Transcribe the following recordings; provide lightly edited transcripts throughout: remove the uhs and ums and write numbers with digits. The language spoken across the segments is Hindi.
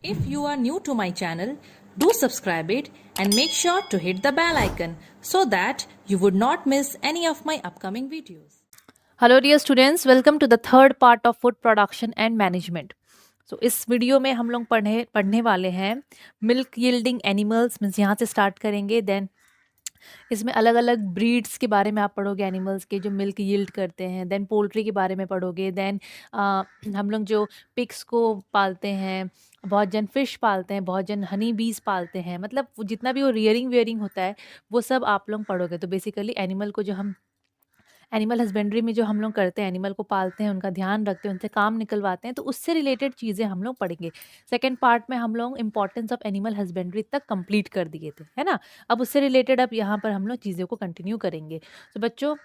If you are new to my channel, do subscribe it and make sure to hit the bell icon so that you would not miss any of my upcoming videos. Hello dear students, welcome to the third part of food production and management. So इस वीडियो में हम लोग पढ़ने वाले हैं मिल्क यील्डिंग एनिमल्स। मीन्स यहाँ से स्टार्ट करेंगे। देन इसमें अलग अलग ब्रीड्स के बारे में आप पढ़ोगे, एनिमल्स के जो मिल्क यील्ड करते हैं। देन पोल्ट्री के बारे में पढ़ोगे। देन हम लोग जो पिग्स को पालते हैं, बहुत जन फिश पालते हैं, बहुत जन हनी बीज पालते हैं। मतलब वो जितना भी वो रियरिंग वेयरिंग होता है वो सब आप लोग पढ़ोगे। तो बेसिकली एनिमल को जो हम एनिमल हस्बेंड्री में जो हम लोग करते हैं, एनिमल को पालते हैं, उनका ध्यान रखते हैं, उनसे काम निकलवाते हैं, तो उससे रिलेटेड चीज़ें हम लोग पढ़ेंगे। सेकंड पार्ट में हम लोग इंपॉर्टेंस ऑफ एनिमल हस्बेंड्री तक कंप्लीट कर दिए थे, है ना। अब उससे रिलेटेड अब यहाँ पर हम लोग चीज़ों को कंटिन्यू करेंगे। तो बच्चों,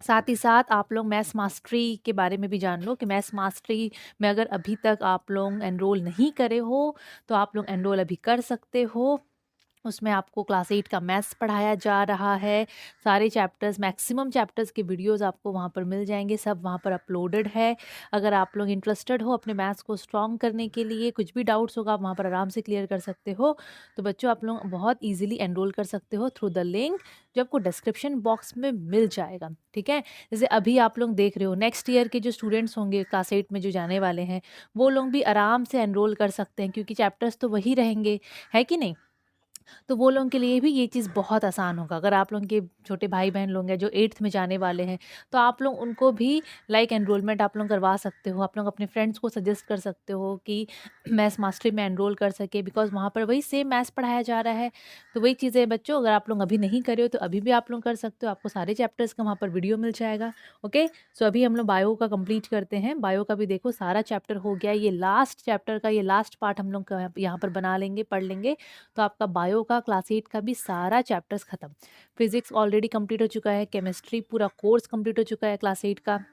साथ ही साथ आप लोग मैथ्स मास्टरी के बारे में भी जान लो कि मैथ्स मास्टरी में अगर अभी तक आप लोग एनरोल नहीं करे हो तो आप लोग एनरोल अभी कर सकते हो। उसमें आपको क्लास 8 का मैथ्स पढ़ाया जा रहा है। सारे चैप्टर्स, मैक्सिमम चैप्टर्स के वीडियोस आपको वहाँ पर मिल जाएंगे, सब वहाँ पर अपलोडेड है। अगर आप लोग इंटरेस्टेड हो अपने मैथ्स को स्ट्रॉन्ग करने के लिए, कुछ भी डाउट्स होगा आप वहाँ पर आराम से क्लियर कर सकते हो। तो बच्चों, आप लोग बहुत ईजिली एनरोल कर सकते हो थ्रू द लिंक जो आपको डिस्क्रिप्शन बॉक्स में मिल जाएगा, ठीक है। जैसे अभी आप लोग देख रहे हो, नेक्स्ट ईयर के जो स्टूडेंट्स होंगे क्लास 8 में जो जाने वाले हैं, वो लोग भी आराम से एनरोल कर सकते हैं क्योंकि चैप्टर्स तो वही रहेंगे, है कि नहीं। तो वो लोगों के लिए भी ये चीज़ बहुत आसान होगा। अगर आप लोगों के छोटे भाई-बहन लोग हैं जो 8th में जाने वाले हैं, तो आप लोग उनको भी लाइक एनरोलमेंट आप लोग करवा सकते हो। आप लोग अपने फ्रेंड्स को सजेस्ट कर सकते हो कि मैथ्स मास्टरी में एनरोल कर सके, बिकॉज़ वहाँ पर वही सेम मैथ्स पढ़ाया जा रहा है। तो वही चीज़ें बच्चों, अगर आप लोग अभी नहीं करे हो तो अभी भी आप लोग कर सकते हो। आपको सारे चैप्टर्स का वहाँ पर वीडियो मिल जाएगा। ओके, सो अभी हम लोग बायो का कंप्लीट करते हैं। बायो का भी देखो सारा चैप्टर हो गया। ये लास्ट चैप्टर का ये लास्ट पार्ट हम लोग यहाँ पर बना लेंगे, पढ़ लेंगे। तो आपका बायो का क्लास 8 का भी सारा चैप्टर्स खत्म। फिजिक्स ऑलरेडी कंप्लीट हो चुका है, केमिस्ट्री पूरा कोर्स कंप्लीट हो चुका है क्लास 8 का।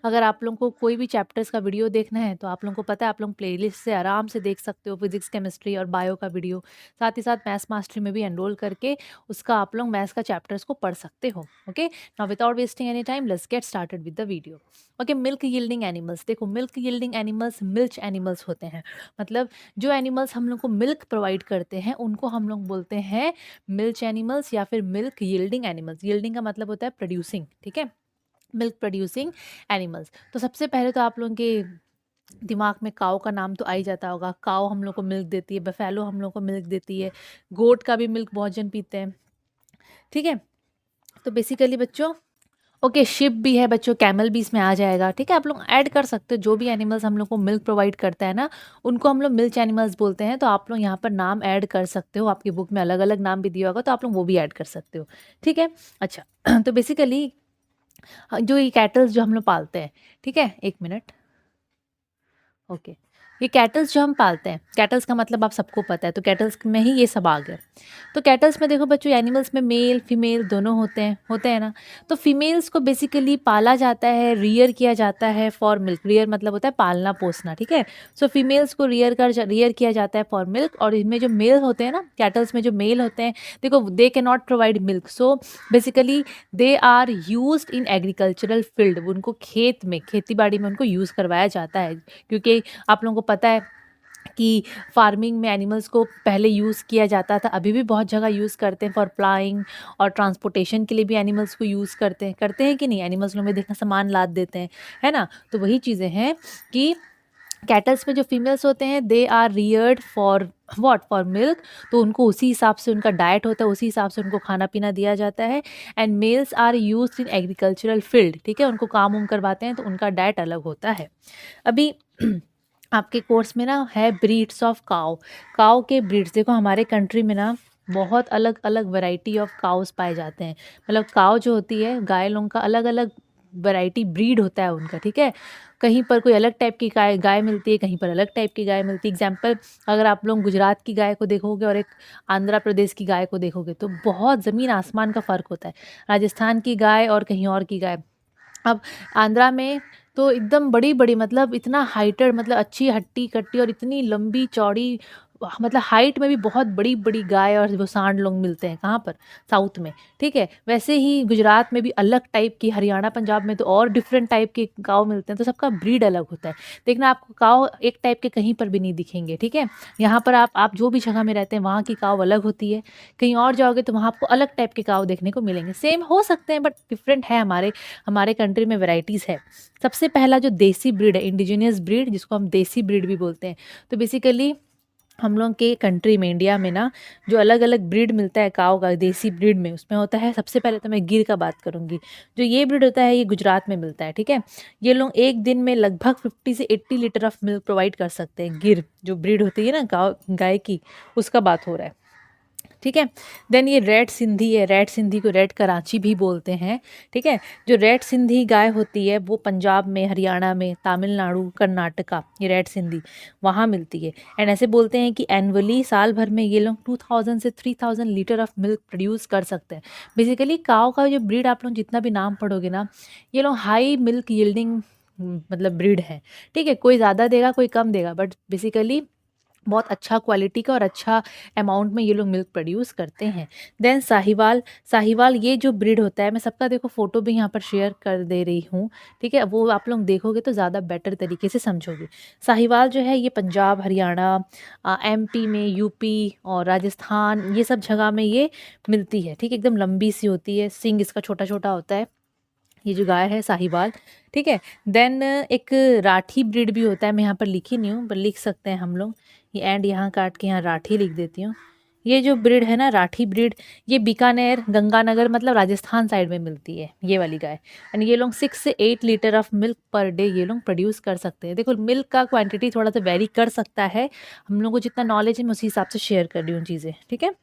अगर आप लोगों को कोई भी चैप्टर्स का वीडियो देखना है तो आप लोगों को पता है, आप लोग प्लेलिस्ट से आराम से देख सकते हो फिजिक्स, केमिस्ट्री और बायो का वीडियो। साथ ही साथ मैथ्स मास्टरी में भी एनरोल करके उसका आप लोग मैथ्स का चैप्टर्स को पढ़ सकते हो। Okay, now without wasting any time let's get started with the video. Okay, milk yielding animals. देखो, milk yielding animals milch animals होते हैं। मतलब जो एनिमल्स हम लोग को मिल्क प्रोवाइड करते हैं उनको हम लोग बोलते हैं मिल्च एनिमल्स या फिर मिल्क यील्डिंग एनिमल्स। यील्डिंग का मतलब होता है प्रोड्यूसिंग, ठीक है, मिल्क प्रोड्यूसिंग एनिमल्स। तो सबसे पहले तो आप लोगों के दिमाग में काऊ का नाम तो आ ही जाता होगा। काऊ हम लोग को मिल्क देती है, बफेलो हम लोग को मिल्क देती है, गोट का भी मिल्क बहुत जन पीते हैं, ठीक है। तो बेसिकली बच्चों, ओके, शिप भी है बच्चों, कैमल भी इसमें आ जाएगा, ठीक है। आप लोग ऐड कर सकते हो जो भी एनिमल्स हम लोग को मिल्क प्रोवाइड करता है ना, उनको हम लोग मिल्च एनिमल्स बोलते हैं। तो आप लोग यहाँ पर नाम ऐड कर सकते हो। आपकी बुक में अलग अलग नाम भी दिया होगा तो आप लोग वो भी ऐड कर सकते हो, ठीक है। अच्छा तो बेसिकली जो ये कैटल्स जो हम लोग पालते हैं, ठीक है, एक मिनट, ओके, ये कैटल्स जो हम पालते हैं, कैटल्स का मतलब आप सबको पता है, तो कैटल्स में ही ये सब आ गया। तो कैटल्स में देखो बच्चों, एनिमल्स में मेल फीमेल दोनों होते हैं ना। तो फीमेल्स को बेसिकली पाला जाता है, रियर किया जाता है फॉर मिल्क। रियर मतलब होता है पालना पोसना, ठीक है। सो फीमेल्स को रियर किया जाता है फॉर मिल्क। और इनमें जो मेल होते हैं ना, कैटल्स में जो मेल होते हैं, देखो they can not provide milk, so basically they are used in agricultural field. उनको खेत में, खेती बाड़ी में उनको यूज़ करवाया जाता है, क्योंकि आप लोगों को पता है कि फार्मिंग में एनिमल्स को पहले यूज़ किया जाता था, अभी भी बहुत जगह यूज़ करते हैं फॉर प्लाइंग, और ट्रांसपोर्टेशन के लिए भी एनिमल्स को यूज़ करते हैं कि नहीं। एनिमल्स लोग में देखना सामान लाद देते हैं, है ना। तो वही चीज़ें हैं कि कैटल्स में जो फीमेल्स होते हैं they are reared for what, for milk. तो उनको उसी हिसाब से उनका डाइट होता है, उसी हिसाब से उनको खाना पीना दिया जाता है। And males are used in agricultural field, ठीक है, उनको काम उम करवाते हैं तो उनका डाइट अलग होता है। अभी आपके कोर्स में ना है ब्रीड्स ऑफ काऊ। काऊ के ब्रीड्स देखो, हमारे कंट्री में ना बहुत अलग अलग वैरायटी ऑफ काउस पाए जाते हैं। मतलब काऊ जो होती है, गाय लोगों का अलग अलग वैरायटी ब्रीड होता है उनका, ठीक है। कहीं पर कोई अलग टाइप की गाय मिलती है, कहीं पर अलग टाइप की गाय मिलती है। एग्जाम्पल, अगर आप लोग गुजरात की गाय को देखोगे और एक आंध्र प्रदेश की गाय को देखोगे तो बहुत ज़मीन आसमान का फ़र्क होता है। राजस्थान की गाय और कहीं और की गाय। अब आंध्रा में तो एकदम बड़ी-बड़ी, मतलब इतना हाइटेड, मतलब अच्छी हट्टी-कट्टी और इतनी लंबी चौड़ी मतलब हाइट में भी बहुत बड़ी बड़ी गाय और वो सांड लोग मिलते हैं कहाँ पर, साउथ में, ठीक है। वैसे ही गुजरात में भी अलग टाइप की, हरियाणा पंजाब में तो और डिफरेंट टाइप के काव मिलते हैं, तो सबका ब्रीड अलग होता है। देखना आपको काव एक टाइप के कहीं पर भी नहीं दिखेंगे, ठीक है। यहाँ पर आप जो भी जगह में रहते हैं वहाँ की काव अलग होती है, कहीं और जाओगे तो वहाँ आपको अलग टाइप के काव देखने को मिलेंगे। सेम हो सकते हैं बट डिफरेंट है, हमारे हमारे कंट्री में वेराइटीज़ है। सबसे पहला जो देसी ब्रीड है, इंडिजिनियस ब्रीड, जिसको हम देसी ब्रीड भी बोलते हैं, तो बेसिकली हम लोग के कंट्री में, इंडिया में ना, जो अलग अलग ब्रीड मिलता है काव का देसी ब्रीड में, उसमें होता है, सबसे पहले तो मैं गिर का बात करूँगी। जो ये ब्रीड होता है ये गुजरात में मिलता है, ठीक है। ये लोग एक दिन में लगभग 50 से 80 लीटर ऑफ मिल्क प्रोवाइड कर सकते हैं। गिर जो ब्रीड होती है ना गाय की, उसका बात हो रहा है, ठीक है। देन ये रेड सिंधी है, रेड सिंधी को रेड कराची भी बोलते हैं, ठीक है। जो रेड सिंधी गाय होती है वो पंजाब में, हरियाणा में, तमिलनाडु, कर्नाटका, ये रेड सिंधी वहाँ मिलती है। एंड ऐसे बोलते हैं कि एनुअली, साल भर में ये लोग 2000 से 3000 लीटर ऑफ मिल्क प्रोड्यूस कर सकते हैं। बेसिकली काव का जो ब्रीड आप लोग जितना भी नाम पढ़ोगे ना, ये लोग हाई मिल्क यील्डिंग मतलब ब्रीड है, ठीक है। कोई ज़्यादा देगा कोई कम देगा, बट बेसिकली बहुत अच्छा क्वालिटी का और अच्छा अमाउंट में ये लोग मिल्क प्रोड्यूस करते हैं। देन साहिवाल, साहिवाल ये जो ब्रीड होता है, मैं सबका देखो फ़ोटो भी यहाँ पर शेयर कर दे रही हूँ, ठीक है। वो आप लोग देखोगे तो ज़्यादा बेटर तरीके से समझोगे। साहिवाल जो है ये पंजाब, हरियाणा, एमपी में, यूपी और राजस्थान, ये सब जगह में ये मिलती है, ठीक है। एकदम लंबी सी होती है, सींग इसका छोटा छोटा होता है, ये जो गाय है साहिवाल, ठीक है। देन एक राठी ब्रीड भी होता है, मैं यहाँ पर लिखी नहीं हूँ पर लिख सकते हैं हम लोग, ये एंड यहाँ काट के यहाँ राठी लिख देती हूँ। ये जो ब्रीड है ना, राठी ब्रीड, ये बीकानेर, गंगानगर, मतलब राजस्थान साइड में मिलती है ये वाली गाय। एंड ये लोग 6 से 8 litre of milk per day ये लोग प्रोड्यूस कर सकते हैं। देखो मिल्क का क्वांटिटी थोड़ा सा वेरी कर सकता है, हम लोग को जितना नॉलेज है मैं उसी हिसाब से शेयर कर रही हूँ चीज़ें, ठीक है।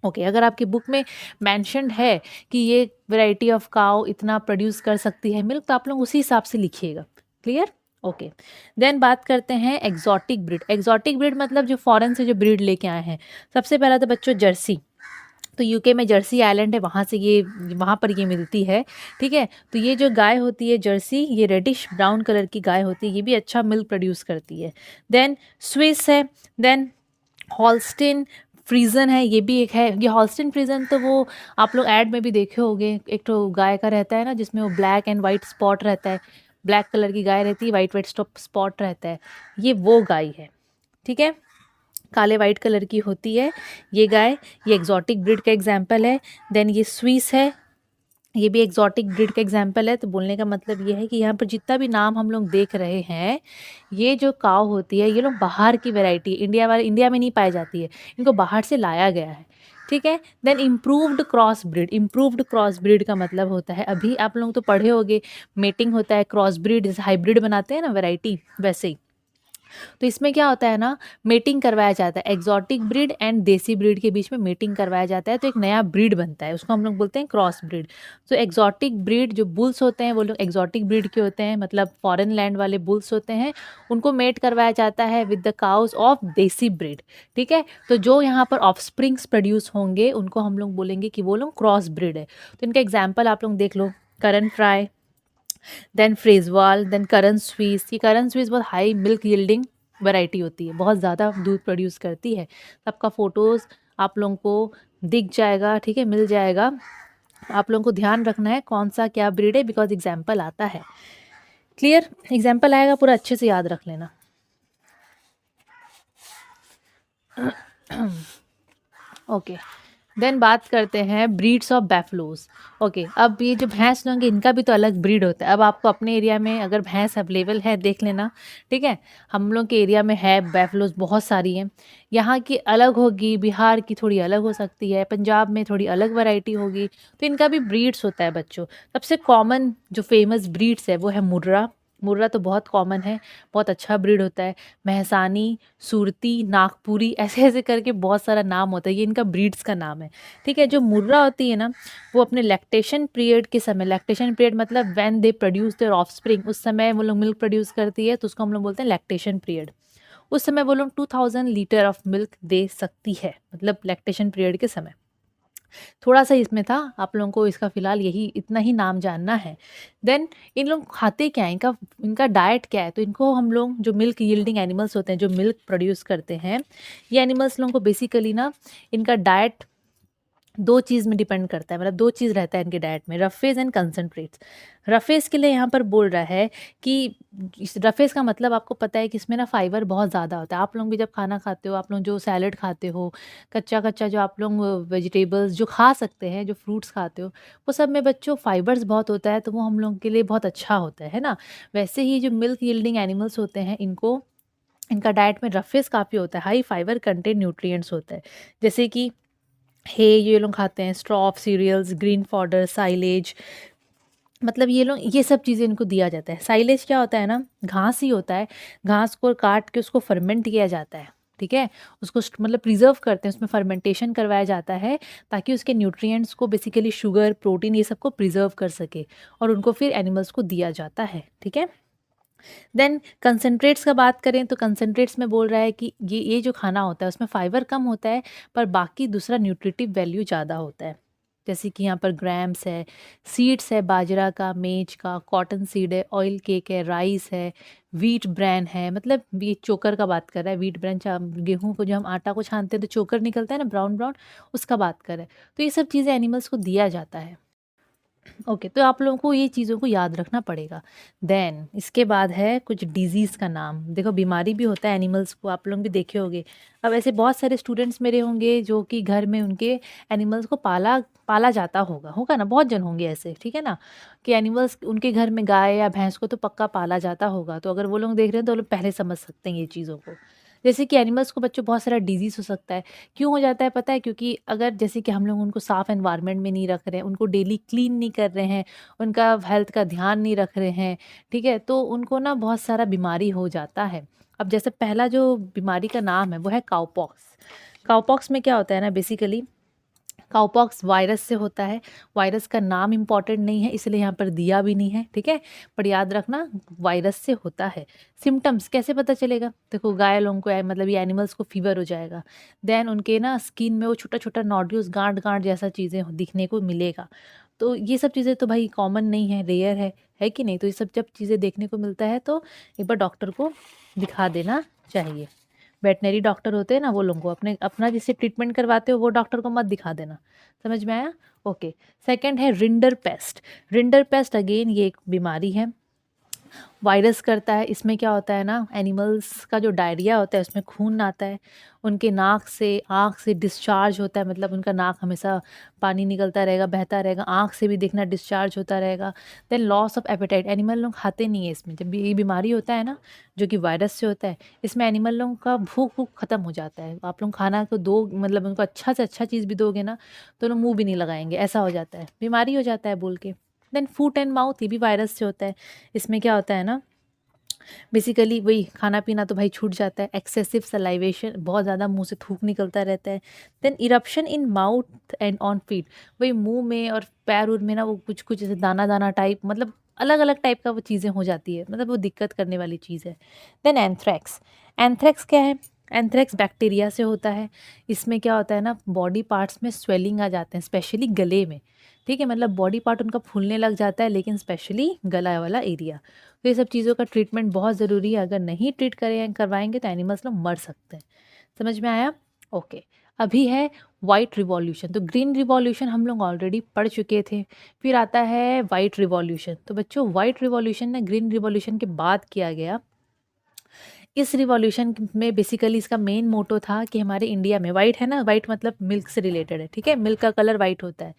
ओके अगर आपकी बुक में मैंशनड है कि ये वैरायटी ऑफ काउ इतना प्रोड्यूस कर सकती है मिल्क, तो आप लोग उसी हिसाब से लिखिएगा, क्लियर। ओके देन बात करते हैं एग्जॉटिक ब्रीड। एग्जॉटिक ब्रीड मतलब जो फॉरेन से जो ब्रीड लेके आए हैं। सबसे पहला तो बच्चों जर्सी, तो यूके में जर्सी आइलैंड है, वहाँ से ये, वहाँ पर ये मिलती है, ठीक है। तो ये जो गाय होती है जर्सी, ये रेडिश ब्राउन कलर की गाय होती है, ये भी अच्छा मिल्क प्रोड्यूस करती है। देन स्विस है, देन हॉल्स्टिन फ्रीजन है, ये भी एक है। ये हॉल्स्टिन फ्रीजन तो वो आप लोग ऐड में भी देखे होंगे, एक तो गाय का रहता है ना जिसमें वो ब्लैक एंड वाइट स्पॉट रहता है, ब्लैक कलर की गाय रहती है, वाइट वाइट स्पॉट रहता है, ये वो गाय है, ठीक है। काले वाइट कलर की होती है ये गाय, ये एग्जॉटिक ब्रीड का एग्जाम्पल है। देन ये स्विस है, ये भी एग्जॉटिक ब्रीड का एग्जाम्पल है। तो बोलने का मतलब ये है कि यहाँ पर जितना भी नाम हम लोग देख रहे हैं, ये जो काव होती है ये लोग बाहर की वैरायटी, इंडिया में नहीं पाई जाती है, इनको बाहर से लाया गया है, ठीक है। Then improved cross breed, improved cross breed का मतलब होता है, अभी आप लोग तो पढ़े होंगे, मेटिंग होता है, क्रॉस ब्रीड जैसे हाइब्रिड बनाते हैं ना वैरायटी, वैसे ही। तो इसमें क्या होता है ना, मेटिंग करवाया जाता है, एग्जॉटिक ब्रीड एंड देसी ब्रीड के बीच में मेटिंग करवाया जाता है, तो एक नया ब्रीड बनता है, उसको हम लोग बोलते हैं क्रॉस ब्रीड। तो एग्जॉटिक ब्रीड जो बुल्स होते हैं वो लोग एग्जॉटिक ब्रीड के होते हैं, मतलब फॉरेन लैंड वाले बुल्स होते हैं, उनको मेट करवाया जाता है विद द काउज ऑफ देसी ब्रीड, ठीक है। तो जो यहाँ पर ऑफस्प्रिंग्स प्रोड्यूस होंगे उनको हम लोग बोलेंगे कि वो लोग क्रॉस ब्रीड है। तो इनका एग्जाम्पल आप लोग देख लो, करन फ्राई, देन फ्रेजवाल, देन करन स्वीस। ये करन स्वीस बहुत हाई मिल्क यील्डिंग वैरायटी होती है, बहुत ज़्यादा दूध प्रोड्यूस करती है। सबका फ़ोटोज़ आप लोगों को दिख जाएगा, ठीक है, मिल जाएगा। आप लोगों को ध्यान रखना है कौन सा क्या ब्रीड है, बिकॉज एग्जाम्पल आता है, क्लियर। एग्जाम्पल आएगा पूरा अच्छे से याद रख लेना। ओके देन बात करते हैं ब्रीड्स ऑफ बैफलोज। ओके अब ये जो भैंस होंगे इनका भी तो अलग ब्रीड होता है। अब आपको अपने एरिया में अगर भैंस अवेलेबल है देख लेना, ठीक है। हम लोग के एरिया में है बैफलोज बहुत सारी हैं, यहाँ की अलग होगी, बिहार की थोड़ी अलग हो सकती है, पंजाब में थोड़ी अलग वैरायटी होगी, तो इनका भी ब्रीड्स होता है बच्चों। सबसे कॉमन जो फेमस ब्रीड्स है वो है मुर्रा। मुर्रा तो बहुत कॉमन है, बहुत अच्छा ब्रीड होता है। महसानी, सूरती, नागपुरी, ऐसे ऐसे करके बहुत सारा नाम होता है, ये इनका ब्रीड्स का नाम है, ठीक है। जो मुर्रा होती है ना, वो अपने लैक्टेशन पीरियड के समय, लैक्टेशन पीरियड मतलब when they produce their offspring, उस समय वो लोग मिल्क प्रोड्यूस करती है, तो उसको हम लोग बोलते हैं लैक्टेशन पीरियड। उस समय वो लोग 2000 लीटर ऑफ मिल्क दे सकती है, मतलब लैक्टेशन पीरियड के समय। थोड़ा सा इसमें था, आप लोगों को इसका फ़िलहाल यही इतना ही नाम जानना है। देन इन लोग खाते क्या हैं, इनका इनका डाइट क्या है? तो इनको हम लोग जो मिल्क यील्डिंग एनिमल्स होते हैं, जो मिल्क प्रोड्यूस करते हैं, ये एनिमल्स लोगों को बेसिकली ना इनका डाइट 2 चीज़ में डिपेंड करता है, मतलब 2 चीज़ रहता है इनके डाइट में, रफेज़ एंड कंसंट्रेट्स। रफेज़ के लिए यहाँ पर बोल रहा है कि इस रफेज़ का मतलब आपको पता है कि इसमें ना फाइबर बहुत ज़्यादा होता है। आप लोग भी जब खाना खाते हो, आप लोग जो सैलेड खाते हो, कच्चा-कच्चा जो आप लोग वेजिटेबल्स जो खा सकते हैं, जो फ्रूट्स खाते हो, वो सब में बच्चों फाइबर्स बहुत होता है, तो वो हम लोग के लिए बहुत अच्छा होता है ना? वैसे ही जो मिल्क यील्डिंग एनिमल्स होते हैं, इनको इनका डाइट में रफेज़ काफ़ी होता है, हाई फाइबर कंटेंट न्यूट्रिएंट्स होता है। जैसे कि हे ये लोग खाते हैं, straw of cereals, green fodder, silage, मतलब ये लोग ये सब चीज़ें इनको दिया जाता है। साइलेज क्या होता है ना, घास ही होता है, घास को काट के उसको फर्मेंट किया जाता है, ठीक है? उसको मतलब प्रिजर्व करते हैं, उसमें फर्मेंटेशन करवाया जाता है ताकि उसके न्यूट्रिएंट्स को बेसिकली शुगर, प्रोटीन ये सब को प्रिजर्व कर सके और उनको फिर एनिमल्स को दिया जाता है, ठीक है? देन कंसंट्रेट्स का बात करें तो कंसंट्रेट्स में बोल रहा है कि ये जो खाना होता है उसमें फाइबर कम होता है पर बाकी दूसरा न्यूट्रिटिव वैल्यू ज़्यादा होता है। जैसे कि यहाँ पर ग्राम्स है, सीड्स है, बाजरा का, मेज का, कॉटन सीड है, ऑयल केक है, राइस है, व्हीट ब्रैन है, मतलब ये चोकर का बात कर रहा है। व्हीट ब्रैन गेहूँ को जो हम आटा को छानते हैं तो चोकर निकलता है ना, ब्राउन ब्राउन, उसका बात कर रहा है। तो ये सब चीज़ें एनिमल्स को दिया जाता है। ओके, तो आप लोगों को ये चीज़ों को याद रखना पड़ेगा। देन इसके बाद है कुछ डिज़ीज़ का नाम। देखो बीमारी भी होता है एनिमल्स को, आप लोग भी देखे होंगे। अब ऐसे बहुत सारे स्टूडेंट्स मेरे होंगे जो कि घर में उनके एनिमल्स को पाला पाला जाता होगा ना, बहुत जन होंगे ऐसे, ठीक है ना? कि एनिमल्स उनके घर में गाय या भैंस को तो पक्का पाला जाता होगा। तो अगर वो लोग देख रहे हैं तो वो लोग पहले समझ सकते हैं ये चीज़ों को। जैसे कि एनिमल्स को बच्चों बहुत सारा डिज़ीज़ हो सकता है। क्यों हो जाता है पता है? क्योंकि अगर जैसे कि हम लोग उनको साफ़ एनवायरनमेंट में नहीं रख रहे हैं, उनको डेली क्लीन नहीं कर रहे हैं, उनका हेल्थ का ध्यान नहीं रख रहे हैं, ठीक है? तो उनको ना बहुत सारा बीमारी हो जाता है। अब जैसे पहला जो बीमारी का नाम है वो है काउपॉक्स। काउपॉक्स में क्या होता है ना, बेसिकली काउपॉक्स वायरस से होता है। वायरस का नाम इम्पोर्टेंट नहीं है इसलिए यहाँ पर दिया भी नहीं है, ठीक है? पर याद रखना वायरस से होता है। सिम्पटम्स कैसे पता चलेगा? देखो गाय लोगों को मतलब ये एनिमल्स को फीवर हो जाएगा। देन उनके ना स्किन में वो छोटा-छोटा नोड्यूल्स, गांठ-गांठ जैसा चीज़ें दिखने को मिलेगा। तो ये सब चीज़ें तो भाई कॉमन नहीं है, रेयर है कि नहीं? तो ये सब जब चीज़ें देखने को मिलता है तो एक बार डॉक्टर को दिखा देना चाहिए। वेटनरी डॉक्टर होते हैं ना, वो लोगों को अपना जिससे ट्रीटमेंट करवाते हो वो डॉक्टर को मत दिखा देना। समझ में आया? ओके। सेकंड है rinder paste. Rinder paste again ये एक बीमारी है, वायरस करता है। इसमें क्या होता है ना, एनिमल्स का जो डायरिया होता है उसमें खून आता है, उनके नाक से, आँख से डिस्चार्ज होता है, मतलब उनका नाक हमेशा पानी निकलता रहेगा, बहता रहेगा, आँख से भी देखना डिस्चार्ज होता रहेगा। Then loss of appetite, animal लोग खाते नहीं है इसमें। जब ये बीमारी होता है ना जो कि वायरस से होता है, इसमें एनिमल लोगों का भूख ख़त्म हो जाता है। आप लोग खाना को दो, मतलब उनको अच्छा से अच्छा चीज़ भी दोगे ना तो लोग मुँह भी नहीं लगाएंगे, ऐसा हो जाता है, बीमारी हो जाता है बोल के। देन फूट एंड माउथ, ये भी वायरस से होता है। इसमें क्या होता है ना, बेसिकली वही खाना पीना तो भाई छूट जाता है, एक्सेसिव सलाइवेशन, बहुत ज़्यादा मुंह से थूक निकलता रहता है। Then eruption in mouth and on feet, वही मुंह में और पैर उर में ना वो कुछ कुछ जैसे दाना दाना टाइप, मतलब अलग अलग टाइप का वो चीज़ें हो जाती है, मतलब वो दिक्कत करने वाली चीज़ है। Then anthrax. एंथ्रैक्स क्या है? एंथ्रैक्स बैक्टीरिया से होता है। इसमें क्या होता है ना, बॉडी पार्ट्स में स्वेलिंग आ जाते हैं, स्पेशली गले में, ठीक है? मतलब बॉडी पार्ट उनका फूलने लग जाता है, लेकिन स्पेशली गला वाला एरिया। तो ये सब चीज़ों का ट्रीटमेंट बहुत ज़रूरी है, अगर नहीं ट्रीट करें करवाएंगे तो एनिमल्स लोग मर सकते हैं। समझ में आया? ओके। अभी है वाइट रिवॉल्यूशन। तो ग्रीन रिवॉल्यूशन हम लोग ऑलरेडी पढ़ चुके थे, फिर आता है वाइट रिवॉल्यूशन। तो बच्चों वाइट रिवॉल्यूशन ना ग्रीन रिवॉल्यूशन के बाद किया गया। इस रिवॉल्यूशन में बेसिकली इसका मेन मोटो था कि हमारे इंडिया में, वाइट है ना, वाइट मतलब मिल्क से रिलेटेड है, ठीक है? मिल्क का कलर वाइट होता है।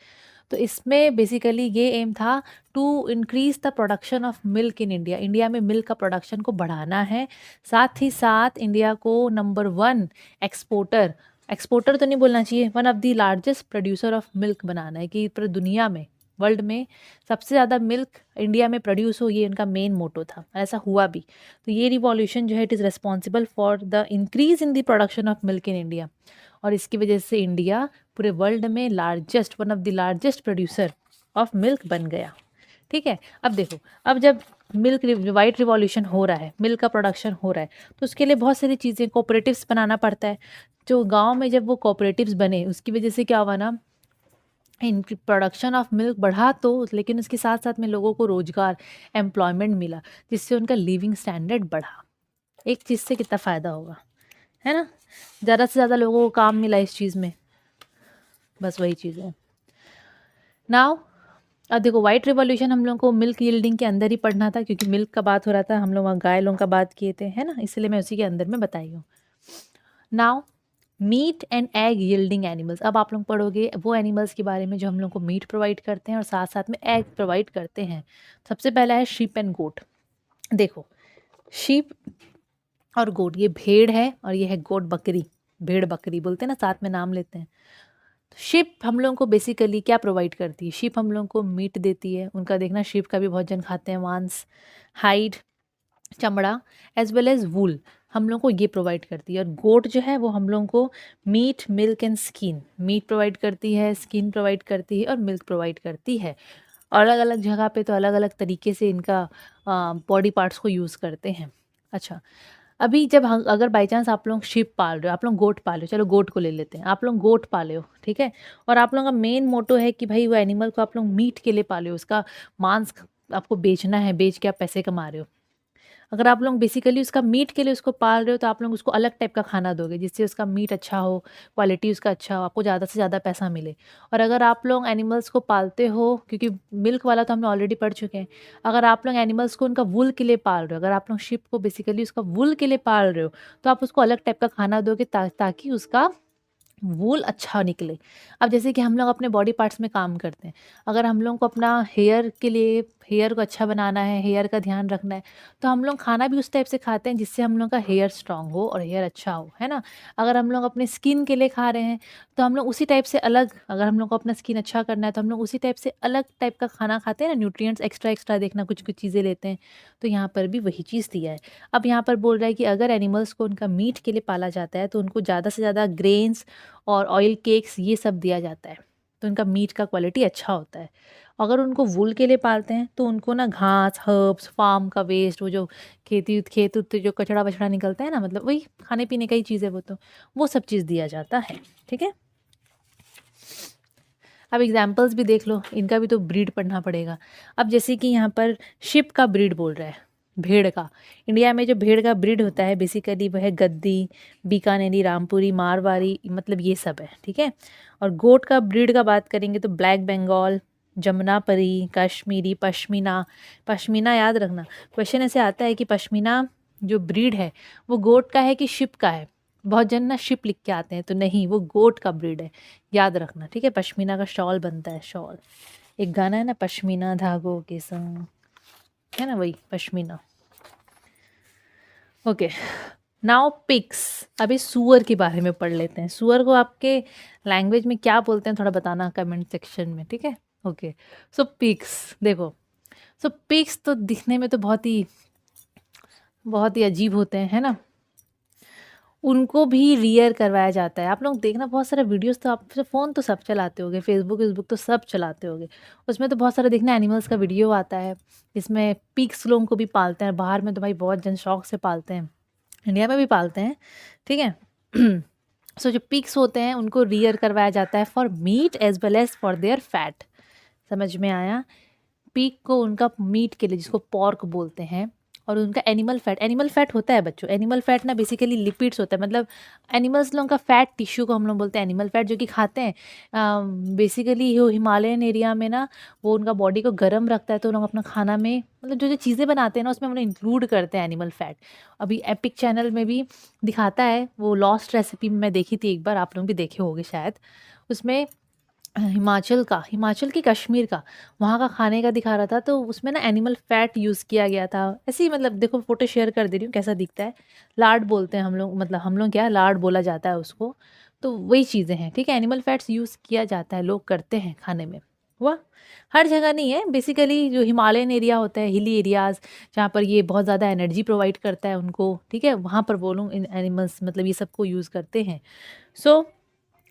तो इसमें बेसिकली ये एम था to increase the production of milk in India. India में मिल्क का प्रोडक्शन को बढ़ाना है, साथ ही साथ इंडिया को नंबर 1 एक्सपोर्टर, एक्सपोर्टर तो नहीं बोलना चाहिए, one of the largest producer of milk बनाना है, कि पूरी दुनिया में, वर्ल्ड में सबसे ज़्यादा मिल्क इंडिया में प्रोड्यूस हो, ये इनका मेन मोटो था। ऐसा हुआ भी। तो ये रिवॉल्यूशन जो है it is responsible for the increase in the production of milk in India, और इसकी वजह से इंडिया पूरे वर्ल्ड में largest, one of the largest producer of milk बन गया, ठीक है? अब देखो, अब जब मिल्क वाइट रिवॉल्यूशन हो रहा है, मिल्क का प्रोडक्शन हो रहा है, तो उसके लिए बहुत सारी चीज़ें, कोऑपरेटिव्स बनाना पड़ता है। जो गांव में जब वो कोऑपरेटिव्स बने उसकी वजह से क्या हुआ ना, इन प्रोडक्शन ऑफ मिल्क बढ़ा तो, लेकिन उसके साथ साथ में लोगों को रोजगार, एम्प्लॉयमेंट मिला, जिससे उनका लिविंग स्टैंडर्ड बढ़ा। एक चीज़ से कितना फ़ायदा होगा, है ना? ज़्यादा से ज़्यादा लोगों को काम मिला इस चीज़ में, बस वही चीज़ है। नाउ अब देखो, वाइट रिवॉल्यूशन हम लोगों को मिल्क यील्डिंग के अंदर ही पढ़ना था, क्योंकि मिल्क का बात हो रहा था, हम लोग वहाँ गाय लोगों का बात किए थे, है ना? इसलिए मैं उसी के अंदर में बताई हूँ। Now meat and egg yielding animals, अब आप लोग पढ़ोगे वो एनिमल्स के बारे में जो हम लोग को मीट प्रोवाइड करते हैं और साथ साथ में एग प्रोवाइड करते हैं। सबसे पहला है शीप एंड गोट। देखो, शीप और गोट, ये भेड़ है और ये है गोट, बकरी। भेड़ बकरी बोलते हैं ना, साथ में नाम लेते हैं। तो शीप हम लोगों को बेसिकली क्या प्रोवाइड करती है? शीप हम लोगों को मीट देती है, उनका देखना शीप का भी बहुत जन खाते हैं, मांस, हाइड, चमड़ा, एज वेल एज वूल हम लोग को ये प्रोवाइड करती है। और गोट जो है वो हम लोगों को meat, milk and skin, meat provide करती है, स्किन प्रोवाइड करती है और मिल्क प्रोवाइड करती है। अलग अलग जगह पे तो अलग अलग तरीके से इनका बॉडी पार्ट्स को यूज़ करते हैं। अच्छा, अभी जब अगर बाई चांस आप लोग शिप पाल रहे हो, आप लोग गोट पाले हो, चलो गोट को ले लेते हैं, आप लोग गोट पाले हो, ठीक है, और आप लोगों का मेन मोटो है कि भाई वो एनिमल को आप लोग मीट के लिए पाले हो, उसका मांस आपको बेचना है, बेच के आप पैसे कमा रहे हो। अगर आप लोग बेसिकली उसका मीट के लिए उसको पाल रहे हो, तो आप लोग उसको अलग टाइप का खाना दोगे, जिससे उसका मीट अच्छा हो, क्वालिटी उसका अच्छा हो, आपको ज़्यादा से ज़्यादा पैसा मिले। और अगर आप लोग एनिमल्स को पालते हो, क्योंकि मिल्क वाला तो हमने ऑलरेडी पढ़ चुके हैं, अगर आप लोग एनिमल्स को उनका वूल के लिए पाल रहे हो, अगर आप लोग शिप को बेसिकली उसका वूल के लिए पाल रहे हो, तो आप उसको अलग टाइप का खाना दोगे ताकि उसका वूल अच्छा निकले। अब जैसे कि हम लोग अपने बॉडी पार्ट्स में काम करते हैं, अगर हम लोग को अपना हेयर के लिए, हेयर को अच्छा बनाना है, हेयर का ध्यान रखना है, तो हम लोग खाना भी उस टाइप से खाते हैं जिससे हम लोग का हेयर स्ट्रांग हो और हेयर अच्छा हो, है ना? अगर हम लोग अपने स्किन के लिए खा रहे हैं, तो हम लोग उसी टाइप से अलग, अगर हम लोग को अपना स्किन अच्छा करना है, तो हम लोग उसी टाइप से अलग टाइप का खाना खाते हैं ना, न्यूट्रिएंट्स एक्स्ट्रा एक्स्ट्रा देखना, कुछ कुछ चीज़ें लेते हैं। तो यहाँ पर भी वही चीज़ दिया है। अब यहाँ पर बोल रहा है कि अगर एनिमल्स को उनका मीट के लिए पाला जाता है, तो उनको ज़्यादा से ज़्यादा ग्रेन्स और ऑयल केक्स ये सब दिया जाता है, तो उनका मीट का क्वालिटी अच्छा होता है। अगर उनको वूल के लिए पालते हैं, तो उनको ना घास, हर्ब्स, फार्म का वेस्ट, वो जो खेत उत जो कचड़ा वचड़ा निकलता है ना, मतलब वही खाने पीने का ही चीज़ है वो, तो वो सब चीज़ दिया जाता है, ठीक है। अब एग्जाम्पल्स भी देख लो, इनका भी तो ब्रीड पढ़ना पड़ेगा। अब जैसे कि यहाँ पर शिप का ब्रीड बोल रहा है, भेड़ का। इंडिया में जो भेड़ का ब्रीड होता है बेसिकली वह है गद्दी, बीकानेरी, रामपुरी, मारवाड़ी, मतलब ये सब है, ठीक है। और गोट का ब्रीड का बात करेंगे तो ब्लैक बंगाल, जमुनापरी, कश्मीरी, पश्मीना। पश्मीना याद रखना, क्वेश्चन ऐसे आता है कि पश्मीना जो ब्रीड है वो गोट का है कि शिप का है। बहुत जन ना शिप लिख के आते हैं, तो नहीं, वो गोट का ब्रीड है, याद रखना, ठीक है। पश्मीना का शॉल बनता है, शॉल। एक गाना है ना, पश्मीना धागों के संग, है ना, वही पश्मीना। Okay, now pigs. अभी सुअर के बारे में पढ़ लेते हैं। सुअर को आपके लैंग्वेज में क्या बोलते हैं, थोड़ा बताना कमेंट सेक्शन में, ठीक है। ओके, सो पिग्स, देखो, सो पिग्स तो दिखने में तो बहुत ही अजीब होते हैं, है ना। उनको भी रियर करवाया जाता है। आप लोग देखना, बहुत सारे वीडियोस तो आप फ़ोन तो सब चलाते होगे, फेसबुक वेसबुक तो सब चलाते होगे, उसमें तो बहुत सारा देखना एनिमल्स का वीडियो आता है, जिसमें पिग्स लोगों को भी पालते हैं। बाहर में तो भाई बहुत जन शौक से पालते हैं, इंडिया में भी पालते हैं, ठीक है। सो जो पिग्स होते हैं उनको रियर करवाया जाता है for meat as well as for their fat. समझ में आया? पिग को उनका मीट के लिए, जिसको पॉर्क बोलते हैं, और उनका एनिमल फैट होता है बच्चों। एनिमल फैट ना बेसिकली लिपिड्स होता है, मतलब एनिमल्स लोगों का फैट टिश्यू को हम लोग बोलते हैं एनिमल फैट, जो कि खाते हैं। बेसिकली वो हिमालयन एरिया में ना, वो उनका बॉडी को गर्म रखता है, तो लोग अपना खाना में, मतलब जो जो चीज़ें बनाते हैं ना, उसमें हम लोग इंक्लूड करते हैं एनिमल फैट। अभी एपिक चैनल में भी दिखाता है, वो लॉस्ट रेसिपी में मैं देखी थी एक बार, आप लोग भी देखे होंगे शायद। उसमें हिमाचल की कश्मीर का, वहाँ का खाने का दिखा रहा था, तो उसमें ना एनिमल फैट यूज़ किया गया था। ऐसे ही, मतलब देखो, फ़ोटो शेयर कर दे रही हूँ, कैसा दिखता है। लार्ड बोलते हैं हम लोग, मतलब हम लोग क्या, लार्ड बोला जाता है उसको। तो वही चीज़ें हैं, ठीक है। एनिमल फैट्स यूज़ किया जाता है, लोग करते हैं खाने में। हुआ, हर जगह नहीं है, बेसिकली जो हिमालयन एरिया होता है, हिली एरियाज़, जहाँ पर ये बहुत ज़्यादा एनर्जी प्रोवाइड करता है उनको, ठीक है, वहाँ पर वो लोग इन एनिमल्स, मतलब ये सबको यूज़ करते हैं। सो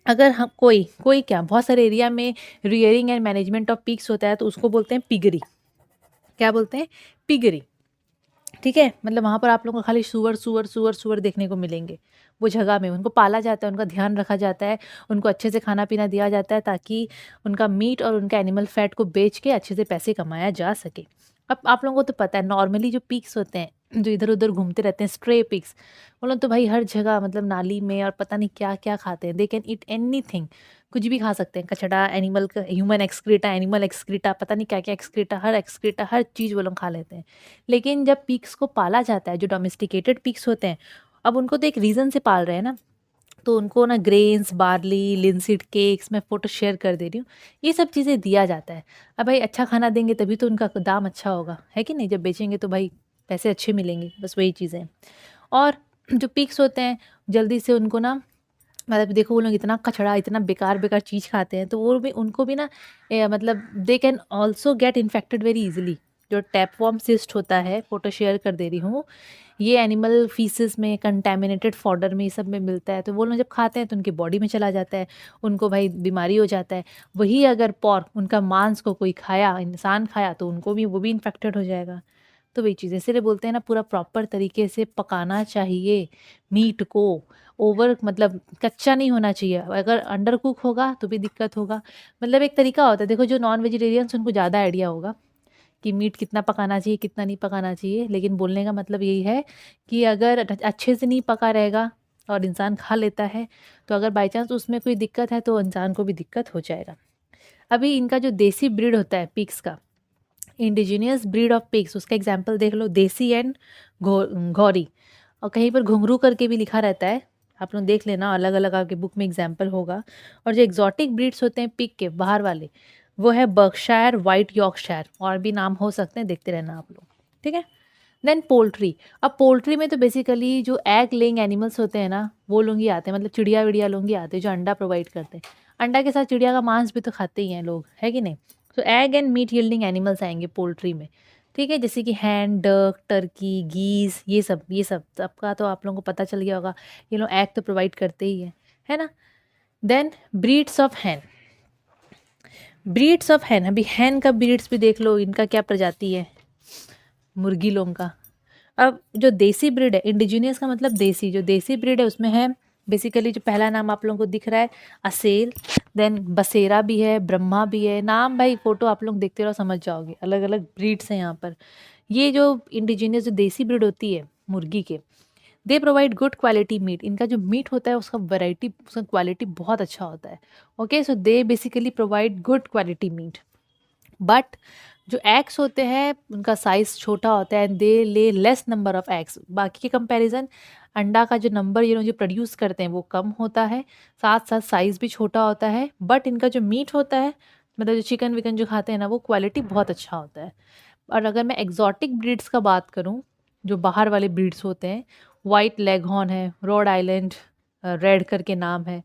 अगर हम कोई क्या, बहुत सारे एरिया में rearing and management of pigs होता है, तो उसको बोलते हैं पिगरी। क्या बोलते हैं? पिगरी, ठीक है, मतलब वहाँ पर आप लोगों को खाली सूअर सूअर सूअर सूअर देखने को मिलेंगे। वो जगह में उनको पाला जाता है, उनका ध्यान रखा जाता है, उनको अच्छे से खाना पीना दिया जाता है ताकि उनका मीट और उनका एनिमल फैट को बेच के अच्छे से पैसे कमाया जा सके। अब आप लोगों को तो पता है नॉर्मली जो पिग्स होते हैं, जो इधर-उधर घूमते रहते हैं, स्ट्रे पिग्स, वो लोग तो भाई हर जगह मतलब नाली में और पता नहीं क्या-क्या खाते हैं। दे कैन ईट एनीथिंग, कुछ भी खा सकते हैं। कचड़ा, एनिमल का ह्यूमन एक्सक्रीटा, एनिमल एक्सक्रीटा, पता नहीं क्या-क्या एक्सक्रीटा, हर चीज़ वो लोग खा लेते हैं। लेकिन जब पिग्स को पाला जाता है, जो डोमेस्टिकेटेड पिग्स होते हैं, अब उनको तो एक रीज़न से पाल रहे हैं ना, तो उनको ना ग्रेन्स, बार्ली, लिनसीड केक्स, मैं फ़ोटो शेयर कर दे रही हूँ, ये सब चीज़ें दिया जाता है। अब भाई अच्छा खाना देंगे तभी तो उनका दाम अच्छा होगा, है कि नहीं? जब बेचेंगे तो भाई पैसे अच्छे मिलेंगे, बस वही चीज़ें हैं। और जो पिग्स होते हैं, जल्दी से उनको ना, मतलब देखो वो लोग इतना कचड़ा, इतना बेकार-बेकार चीज़ खाते हैं, तो वो भी उनको भी ना मतलब they can also get infected very easily. जो टैपवॉर्म सिस्ट होता है, फ़ोटो शेयर कर दे रही हूँ, ये एनिमल फीसेस में, कंटैमिनेटेड फॉडर में, ये सब में मिलता है, तो वो लोग जब खाते हैं तो उनकी बॉडी में चला जाता है, उनको भाई बीमारी हो जाता है। वही अगर पोर्क, उनका मांस को कोई खाया, इंसान खाया, तो उनको भी वो भी इन्फेक्टेड हो जाएगा। तो वही चीज़ है, इसीलिए बोलते हैं ना पूरा प्रॉपर तरीके से पकाना चाहिए मीट को। ओवर मतलब कच्चा नहीं होना चाहिए, अगर अंडर कुक होगा तो भी दिक्कत होगा। मतलब एक तरीका होता है, देखो जो नॉन वेजिटेरियंस उनको ज़्यादा आइडिया होगा कि मीट कितना पकाना चाहिए, कितना नहीं पकाना चाहिए। लेकिन बोलने का मतलब यही है कि अगर अच्छे से नहीं पका रहेगा और इंसान खा लेता है, तो अगर बाई चांस उसमें कोई दिक्कत है तो इंसान को भी दिक्कत हो जाएगा। अभी इनका जो देसी ब्रीड होता है पिग्स का, इंडिजिनियस ब्रीड ऑफ पिग्स, उसका एग्जाम्पल देख लो, देसी एंड घौरी, और कहीं पर घुंघरू करके भी लिखा रहता है, आप लोग देख लेना, अलग अलग आपके बुक में एग्जाम्पल होगा। और जो एग्जॉटिक ब्रीड्स होते हैं पिग के बाहर वाले, वो है बर्कशायर, वाइट यॉर्कशायर, और भी नाम हो सकते हैं, देखते रहना आप लोग, ठीक है। देन पोल्ट्री, अब पोल्ट्री में तो बेसिकली जो एग लेइंग एनिमल्स होते हैं ना, वो लोग ही आते हैं, मतलब चिड़िया विड़िया लोग ही आते हैं जो अंडा प्रोवाइड करते हैं। अंडा के साथ चिड़िया का मांस भी तो खाते ही हैं लोग, है कि नहीं? तो egg and meat yielding animals आएंगे पोल्ट्री में, ठीक है, जैसे कि हैन, डक, टर्की, गीज़, ये सब सबका तो आप लोगों को पता चल गया होगा, ये लोग एग तो प्रोवाइड करते ही हैं, है ना। Then breeds of hen, breeds of hen, अभी हैन का ब्रीड्स भी देख लो, इनका क्या प्रजाति है मुर्गी लोगों का। अब जो देसी ब्रीड है, इंडिजिनियस का मतलब देसी, जो देसी ब्रीड है उसमें है बेसिकली, जो पहला नाम आप लोगों को दिख रहा है असेल, देन बसेरा भी है, ब्रह्मा भी है, नाम भाई फोटो आप लोग देखते रहो समझ जाओगे, अलग अलग ब्रीड्स हैं यहाँ पर। ये जो इंडिजिनियस जो देसी ब्रीड होती है मुर्गी के, they provide good quality meat, इनका जो मीट होता है उसका वैरायटी, उसका क्वालिटी बहुत अच्छा होता है। Okay, so they basically provide good quality meat. But जो एग्स होते हैं उनका साइज़ छोटा होता है, एंड दे ले लेस नंबर ऑफ एग्स, बाकी के कंपैरिजन अंडा का जो नंबर ये लोग जो प्रोड्यूस करते हैं वो कम होता है, साथ साथ साइज़ भी छोटा होता है। बट इनका जो मीट होता है, मतलब जो चिकन विकन जो खाते हैं ना, वो क्वालिटी बहुत अच्छा होता है। और अगर मैं एग्जॉटिक ब्रीड्स का बात करूं, जो बाहर वाले ब्रीड्स होते हैं, वाइट लेगहॉर्न है, रोड आइलैंड रेड करके नाम है,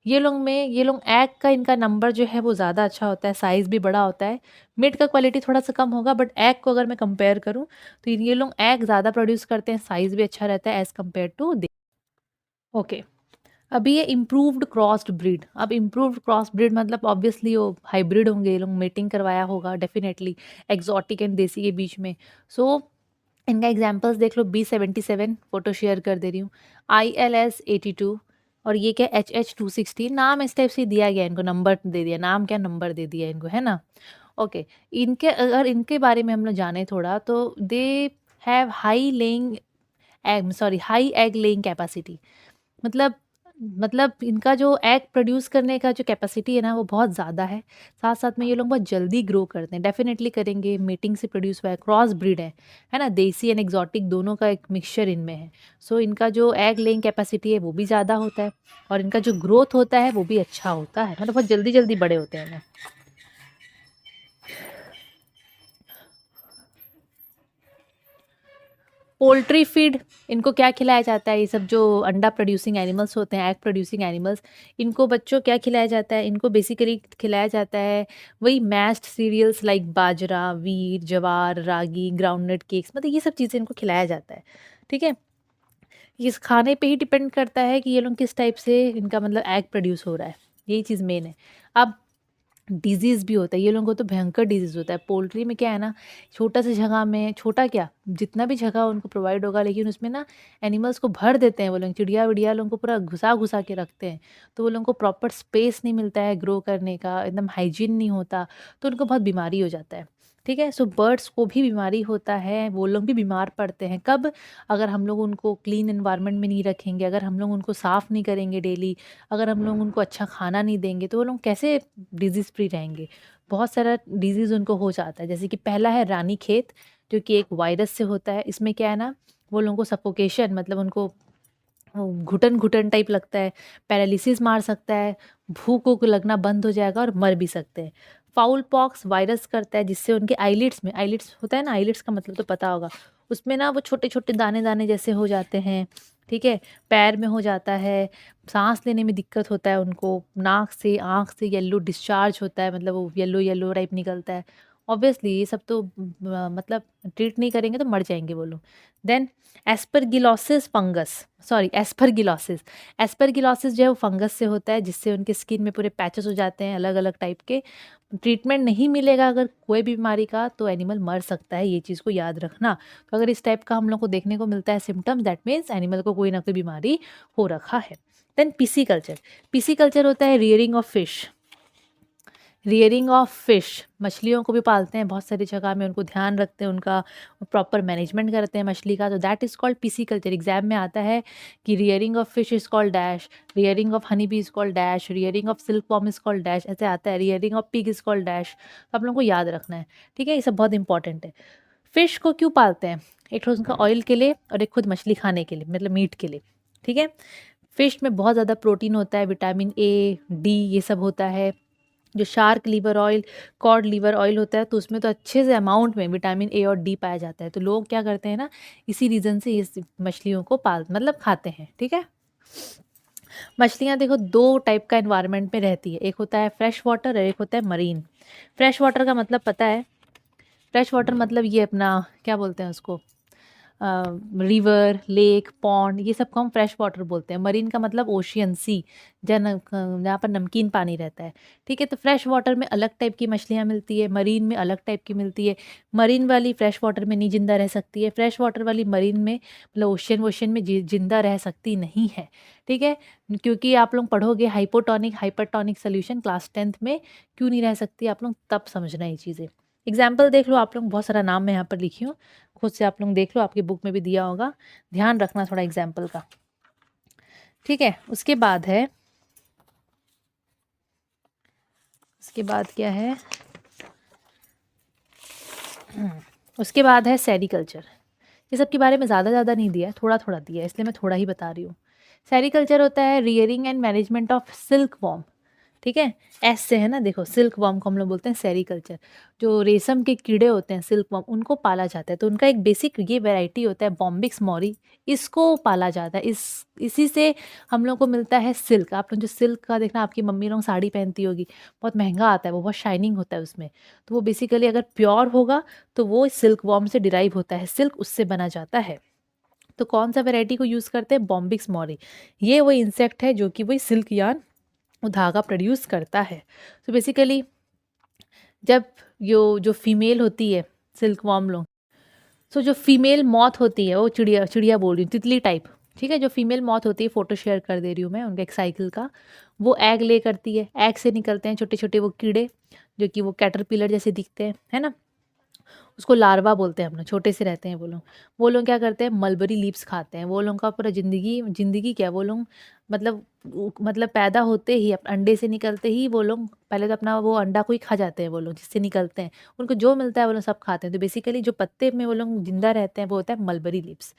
ये लोग एग का इनका नंबर जो है वो ज़्यादा अच्छा होता है, साइज़ भी बड़ा होता है। मीट का क्वालिटी थोड़ा सा कम होगा, बट एग को अगर मैं कंपेयर करूं तो ये लोग एग ज़्यादा प्रोड्यूस करते हैं, साइज़ भी अच्छा रहता है as compare to they. Okay, अभी ये इम्प्रूव्ड क्रॉस्ड ब्रीड, अब इम्प्रूव्ड क्रॉस ब्रीड मतलब ऑब्वियसली वो हाइब्रिड होंगे, ये लोग मेटिंग करवाया होगा डेफिनेटली एक्सॉटिक एंड देसी के बीच में। सो इनका एग्जांपल्स देख लो, B77 फोटो शेयर कर दे रही हूँ, ILS82, और ये क्या HH216, नाम इस टाइप से दिया गया, इनको नंबर दे दिया, नाम क्या नंबर दे दिया इनको, है ना। ओके, इनके अगर इनके बारे में हम लोग जाने थोड़ा, तो they have high laying egg, sorry, high egg laying capacity, मतलब इनका जो एग प्रोड्यूस करने का जो कैपेसिटी है ना वो बहुत ज़्यादा है। साथ साथ में ये लोग बहुत जल्दी ग्रो करते हैं, डेफिनेटली करेंगे, मीटिंग से प्रोड्यूस हुआ है, क्रॉस ब्रीड है ना, देसी एंड एग्जॉटिक दोनों का एक मिक्सचर इनमें है। सो इनका जो एग लेइंग कैपेसिटी है वो भी ज़्यादा होता है, और इनका जो ग्रोथ होता है वो भी अच्छा होता है, मतलब बहुत जल्दी जल्दी बड़े होते हैं ना। पोल्ट्री फीड, इनको क्या खिलाया जाता है, ये सब जो अंडा प्रोड्यूसिंग एनिमल्स होते हैं, एग प्रोड्यूसिंग एनिमल्स, इनको बच्चों क्या खिलाया जाता है, इनको बेसिकली खिलाया जाता है वही मैश्ड सीरियल्स लाइक बाजरा, वीट, जवार, रागी, ग्राउंडनट केक्स, मतलब ये सब चीज़ें इनको खिलाया जाता है, ठीक है। इस खाने पे ही डिपेंड करता है कि ये लोग किस टाइप से इनका मतलब एग प्रोड्यूस हो रहा है, यही चीज़ मेन है। अब डिजीज़ भी होता है, ये लोगों को तो भयंकर डिजीज़ होता है। पोल्ट्री में क्या है ना, छोटा सा जगह में, छोटा क्या, जितना भी जगह उनको प्रोवाइड होगा, लेकिन उसमें ना एनिमल्स को भर देते हैं वो लोग, चिड़िया-विड़िया लोगों को पूरा घुसा-घुसा के रखते हैं। तो वो लोगों को प्रॉपर स्पेस नहीं मिलता है ग्रो करने का, एकदम हाइजीन नहीं होता, तो उनको बहुत बीमारी हो जाता है। ठीक है? सो बर्ड्स को भी बीमारी होता है, वो लोग भी बीमार पड़ते हैं। कब? अगर हम लोग उनको क्लीन एनवायरनमेंट में नहीं रखेंगे, अगर हम लोग उनको साफ़ नहीं करेंगे डेली, अगर हम लोग उनको अच्छा खाना नहीं देंगे, तो वो लोग कैसे डिज़ीज़ फ्री रहेंगे। बहुत सारा डिज़ीज़ उनको हो जाता है, जैसे कि पहला है रानीखेत, जो कि एक वायरस से होता है। इसमें क्या है ना, वो लोगों को सफोकेशन, मतलब उनको घुटन-घुटन टाइप लगता है, पैरालिसिस मार सकता है, भूख-वूख लगना बंद हो जाएगा और मर भी सकते हैं। फाउल पॉक्स वायरस करता है, जिससे उनके आईलिड्स में, आईलिड्स होता है ना, आईलिड्स का मतलब तो पता होगा, उसमें ना वो छोटे-छोटे दाने-दाने जैसे हो जाते हैं, ठीक है? पैर में हो जाता है, साँस लेने में दिक्कत होता है उनको, नाक से, आँख से येलो डिस्चार्ज होता है, मतलब वो येलो-येलो टाइप निकलता है। ऑब्वियसली ये सब तो मतलब ट्रीट नहीं करेंगे तो मर जाएँगे वो लोग। Then aspergillosis fungus, sorry aspergillosis, aspergillosis जो है वो फंगस से होता है, जिससे उनके स्किन में पूरे पैचेस हो जाते हैं अलग-अलग टाइप के। ट्रीटमेंट नहीं मिलेगा अगर कोई भी बीमारी का, तो एनिमल मर सकता है, ये चीज़ को याद रखना। तो अगर इस टाइप का हम लोग को देखने को मिलता है सिम्पटम्स, दैट मीन्स एनिमल को कोई ना कोई बीमारी हो रखा है। देन पिसीकल्चर, पिसीकल्चर होता है rearing of fish, rearing of fish, मछलियों को भी पालते हैं बहुत सारी जगह में, उनको ध्यान रखते हैं, उनका प्रॉपर मैनेजमेंट करते हैं मछली का, तो that is called pisciculture. Exam में आता है कि rearing of fish is called dash, rearing of honey B is called dash, rearing of silk worm is called dash, ऐसे आता है, rearing of pig is called dash. तो आप लोगों को याद रखना है, ठीक है? ये सब बहुत इंपॉर्टेंट है। फिश को क्यों पालते हैं? एक तो उनका ऑयल के लिए और एक खुद मछली खाने के लिए, मतलब मीट के लिए, ठीक है? फिश में बहुत ज़्यादा प्रोटीन होता है, विटामिन ए, डी ये सब होता है। जो shark liver oil, cod liver oil होता है, तो उसमें तो अच्छे से अमाउंट में विटामिन ए और डी पाया जाता है। तो लोग क्या करते हैं ना, इसी रीज़न से इस मछलियों को मतलब खाते हैं, ठीक है? मछलियाँ देखो 2 टाइप का एनवायरनमेंट में रहती है, एक होता है फ्रेश वाटर और एक होता है मरीन। फ्रेश वाटर का मतलब पता है? फ्रेश वाटर मतलब ये अपना क्या बोलते हैं उसको, रिवर, लेक, पॉन्ड, ये सब को हम फ्रेश वाटर बोलते हैं। मरीन का मतलब ओशियन, सी, जहाँ पर नमकीन पानी रहता है, ठीक है? तो फ्रेश वाटर में अलग टाइप की मछलियाँ मिलती है, मरीन में अलग टाइप की मिलती है। मरीन वाली फ्रेश वाटर में नहीं ज़िंदा रह सकती है, फ्रेश वाटर वाली मरीन में, मतलब ओशियन में ज़िंदा रह सकती नहीं है, ठीक है? क्योंकि आप लोग पढ़ोगे hypotonic, hypertonic solution class 10th में, क्यों नहीं रह सकती आप लोग तब समझना ये चीज़ें। एग्ज़ाम्पल देख लो आप लोग, बहुत सारा नाम मैं यहाँ पर लिखी हूँ, खुद से आप लोग देख लो, आपकी बुक में भी दिया होगा, ध्यान रखना थोड़ा एग्ज़ाम्पल का, ठीक है? उसके बाद है, उसके बाद क्या है? उसके बाद है सेरीकल्चर। ये सब के बारे में ज़्यादा नहीं दिया है, थोड़ा-थोड़ा दिया है, इसलिए मैं थोड़ा ही बता रही हूँ। सेरीकल्चर होता है rearing and management of silk worm, ठीक है? एस से है ना, देखो सिल्क वर्म को हम लोग बोलते हैं सेरीकल्चर। जो रेशम के कीड़े होते हैं सिल्क वर्म, उनको पाला जाता है। तो उनका एक बेसिक ये वैरायटी होता है बॉम्बिक्स मौरी, इसको पाला जाता है। इसी से हम लोग को मिलता है सिल्क। आप लोग जो सिल्क का देखना, आपकी मम्मी लोग साड़ी पहनती होगी, बहुत महंगा आता है वो, बहुत शाइनिंग होता है उसमें। तो वो बेसिकली अगर प्योर होगा तो वो सिल्क वर्म से डिराइव होता है, सिल्क उससे बना जाता है। तो कौन सा वैरायटी को यूज़ करते हैं? बॉम्बिक्स मौरी। ये वो इंसेक्ट है जो कि वही सिल्क यार्न, वो धागा प्रोड्यूस करता है। तो बेसिकली जब जो फीमेल होती है सिल्क वर्म लोग, सो जो फीमेल मॉथ होती है, वो चिड़िया चिड़िया बोल रही हूँ, तितली टाइप, ठीक है? जो फीमेल मॉथ होती है, फ़ोटो शेयर कर दे रही हूँ मैं उनका एक साइकिल का, वो एग ले करती है, एग से निकलते हैं छोटे-छोटे वो कीड़े, जो कि वो कैटरपिलर जैसे दिखते हैं, है ना? उसको लार्वा बोलते हैं हम लोग, छोटे से रहते हैं वो लोग। वो लोग क्या करते हैं, मलबरी लीव्स खाते हैं। वो लोगों का पूरा ज़िंदगी क्या, वो लोग मतलब पैदा होते ही, अंडे से निकलते ही वो लोग पहले तो अपना वो अंडा को ही खा जाते हैं वो लोग, जिससे निकलते हैं। उनको जो मिलता है वो लोग सब खाते हैं। तो बेसिकली जो पत्ते में वो लोग ज़िंदा रहते हैं वो होता है मलबरी लीव्स।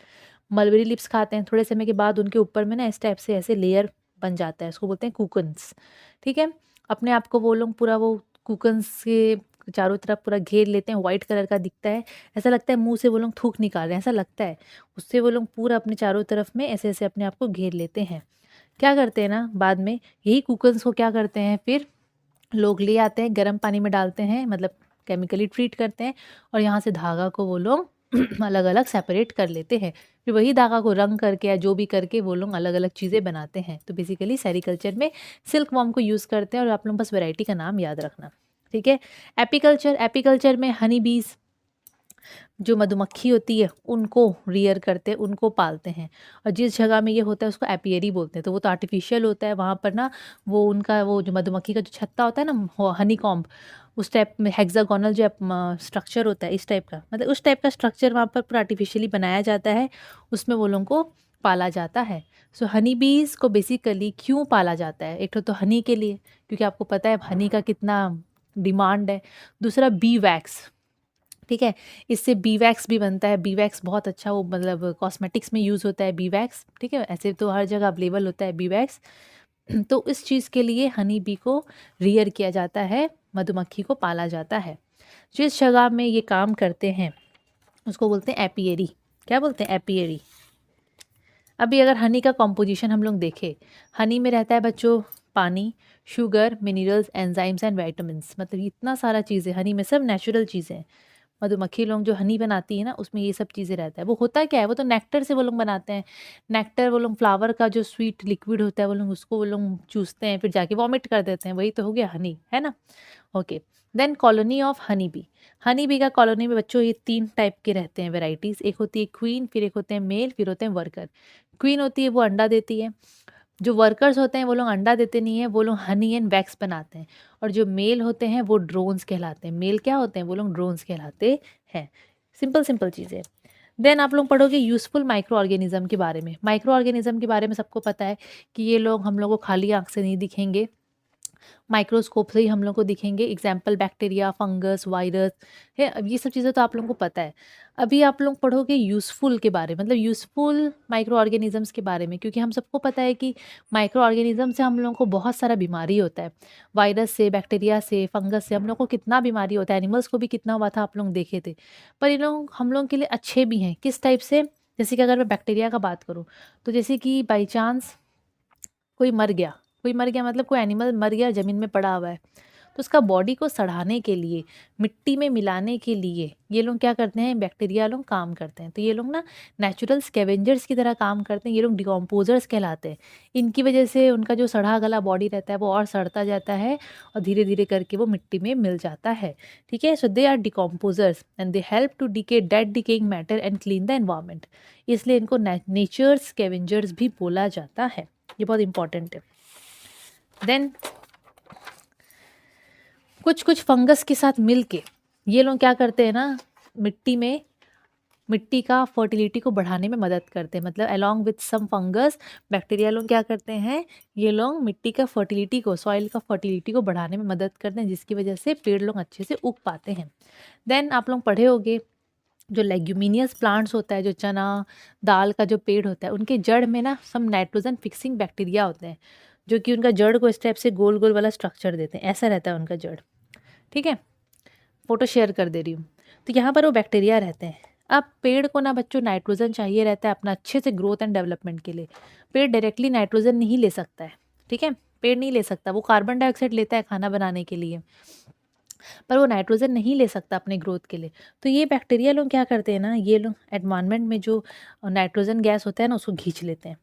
मलबरी लीव्स खाते हैं, थोड़े समय के बाद उनके ऊपर में ना इस टाइप से ऐसे लेयर बन जाता है, उसको बोलते हैं कुकन्स, ठीक है? अपने आप को वो लोग पूरा वो कुकन्स के चारों तरफ पूरा घेर लेते हैं, व्हाइट कलर का दिखता है, ऐसा लगता है मुँह से वो लोग थूक निकाल रहे हैं, ऐसा लगता है। उससे वो लोग पूरा अपने चारों तरफ में ऐसे-ऐसे अपने आप को घेर लेते हैं। क्या करते हैं ना, बाद में यही कुकन्स को क्या करते हैं, फिर लोग ले आते हैं, गर्म पानी में डालते हैं, मतलब केमिकली ट्रीट करते हैं, और यहाँ से धागा को वो लोग अलग अलग सेपरेट कर लेते हैं, फिर वही धागा को रंग करके या जो भी करके वो लोग अलग अलग चीज़ें बनाते हैं। तो बेसिकली सेरिकल्चर में सिल्क वॉर्म को यूज़ करते हैं और आप लोग बस वैरायटी का नाम याद रखना, ठीक है। एपीकल्चर, एपीकल्चर में हनी बीज जो मधुमक्खी होती है उनको रियर करते हैं, उनको पालते हैं, और जिस जगह में ये होता है उसको एपियरी बोलते हैं। तो वो तो आर्टिफिशियल होता है, वहाँ पर ना वो उनका वो जो मधुमक्खी का जो छत्ता होता है ना, हनी कॉम्ब, उस टाइप में हेक्सागोनल जो स्ट्रक्चर होता है, इस टाइप का, मतलब उस टाइप का स्ट्रक्चर वहाँ पर पूरा आर्टिफिशियली बनाया जाता है, उसमें वो लोगों को पाला जाता है। सो हनी बीज को बेसिकली क्यों पाला जाता है? एक तो हनी के लिए, क्योंकि आपको पता है हनी का कितना डिमांड है। दूसरा बी वैक्स, ठीक है, इससे बी वैक्स भी बनता है। बी वैक्स बहुत अच्छा, वो मतलब कॉस्मेटिक्स में यूज़ होता है बी वैक्स, ठीक है, ऐसे तो हर जगह अवेलेबल होता है बी वैक्स। तो इस चीज़ के लिए हनी बी को रियर किया जाता है, मधुमक्खी को पाला जाता है। जिस जगह में ये काम करते हैं उसको बोलते हैं एपियरी। क्या बोलते हैं? एपियरी। अभी अगर हनी का कॉम्पोजिशन हम लोग देखें, हनी में रहता है बच्चों पानी, sugar, minerals, enzymes and vitamins, मतलब इतना सारा चीज़ें हनी में, सब नेचुरल चीज़ें हैं। मधुमक्खी लोग जो हनी बनाती है ना, उसमें ये सब चीज़ें रहता है। वो होता क्या है, वो तो नेक्टर से वो लोग बनाते हैं। नेक्टर वो लोग फ्लावर का जो स्वीट लिक्विड होता है वो लोग उसको वो लोग चूसते हैं, फिर जाके वॉमिट कर देते हैं, वही तो हो गया हनी, है ना। Okay, then colony of honey bee. Honey bee का कॉलोनी में बच्चों ये 3 टाइप के रहते हैं वेराइटीज़। एक होती है क्वीन, फिर एक होते हैं मेल, फिर होते हैं वर्कर। क्वीन होती है वो अंडा देती है, जो वर्कर्स होते हैं वो लोग अंडा देते नहीं हैं, वो लोग हनी एंड वैक्स बनाते हैं, और जो मेल होते हैं वो ड्रोन्स कहलाते हैं। मेल क्या होते हैं? वो लोग ड्रोन्स कहलाते हैं। सिंपल सिंपल चीज़ें। देन आप लोग पढ़ोगे यूज़फुल माइक्रो ऑर्गेनिज्म के बारे में। माइक्रो ऑर्गेनिज्म के बारे में सबको पता है कि ये लोग हम लोग को खाली आँख से नहीं दिखेंगे, माइक्रोस्कोप से ही हम लोग को दिखेंगे। एग्जाम्पल बैक्टीरिया, फंगस, वायरस है। अब ये सब चीज़ें तो आप लोगों को पता है। अभी आप लोग पढ़ोगे यूज़फुल के बारे में, मतलब यूज़फुल माइक्रो ऑर्गेनिजम्स के बारे में, क्योंकि हम सबको पता है कि माइक्रो ऑर्गेनिज्म से हम लोगों को बहुत सारा बीमारी होता है। वायरस से, बैक्टीरिया से, फंगस से हम लोग को कितना बीमारी होता है। एनिमल्स को भी कितना हुआ था आप लोग देखे थे। पर ये लोग हम लोग के लिए अच्छे भी हैं। किस टाइप से? जैसे कि अगर मैं बैक्टीरिया का बात करूँ, तो जैसे कि बाई चांस कोई मर गया, कोई मर गया मतलब कोई एनिमल मर गया, ज़मीन में पड़ा हुआ है, तो उसका बॉडी को सड़ाने के लिए, मिट्टी में मिलाने के लिए ये लोग क्या करते हैं? बैक्टीरिया लोग काम करते हैं। तो ये लोग ना नेचुरल स्कैवेंजर्स की तरह काम करते हैं। ये लोग डिकम्पोजर्स कहलाते हैं। इनकी वजह से उनका जो सड़ा गला बॉडी रहता है वो और सड़ता जाता है, और धीरे धीरे करके वो मिट्टी में मिल जाता है, ठीक है। So they are decomposers and they help to decay dead decaying matter and clean the environment. इसलिए इनको नेचर स्कैवेंजर्स भी बोला जाता है। ये बहुत इंपॉर्टेंट है। देन कुछ कुछ फंगस के साथ मिलके ये लोग क्या करते हैं ना, मिट्टी का फर्टिलिटी को बढ़ाने में मदद करते हैं। मतलब along with some fungus, bacteria लोग क्या करते हैं? ये लोग मिट्टी का फर्टिलिटी को, सॉइल का फर्टिलिटी को बढ़ाने में मदद करते हैं, जिसकी वजह से पेड़ लोग अच्छे से उग पाते हैं। देन आप लोग पढ़े होंगे जो लेग्यूमिनियस प्लांट्स होता है, जो चना दाल का जो पेड़ होता है, उनके जड़ में ना सम नाइट्रोजन फिक्सिंग बैक्टीरिया होते हैं, जो कि उनका जड़ को इस टाइप से गोल गोल वाला स्ट्रक्चर देते हैं। ऐसा रहता है उनका जड़, ठीक है। फ़ोटो शेयर कर दे रही हूँ। तो यहाँ पर वो बैक्टीरिया रहते हैं। अब पेड़ को ना बच्चों नाइट्रोजन चाहिए रहता है अपना अच्छे से ग्रोथ एंड डेवलपमेंट के लिए। पेड़ डायरेक्टली नाइट्रोजन नहीं ले सकता है, ठीक है। पेड़ नहीं ले सकता, वो कार्बन डाइऑक्साइड लेता है खाना बनाने के लिए, पर वो नाइट्रोजन नहीं ले सकता अपने ग्रोथ के लिए। तो ये बैक्टीरिया लोग क्या करते हैं ना, ये लोग एनवायरनमेंट में जो नाइट्रोजन गैस होता है ना, उसको खींच लेते हैं।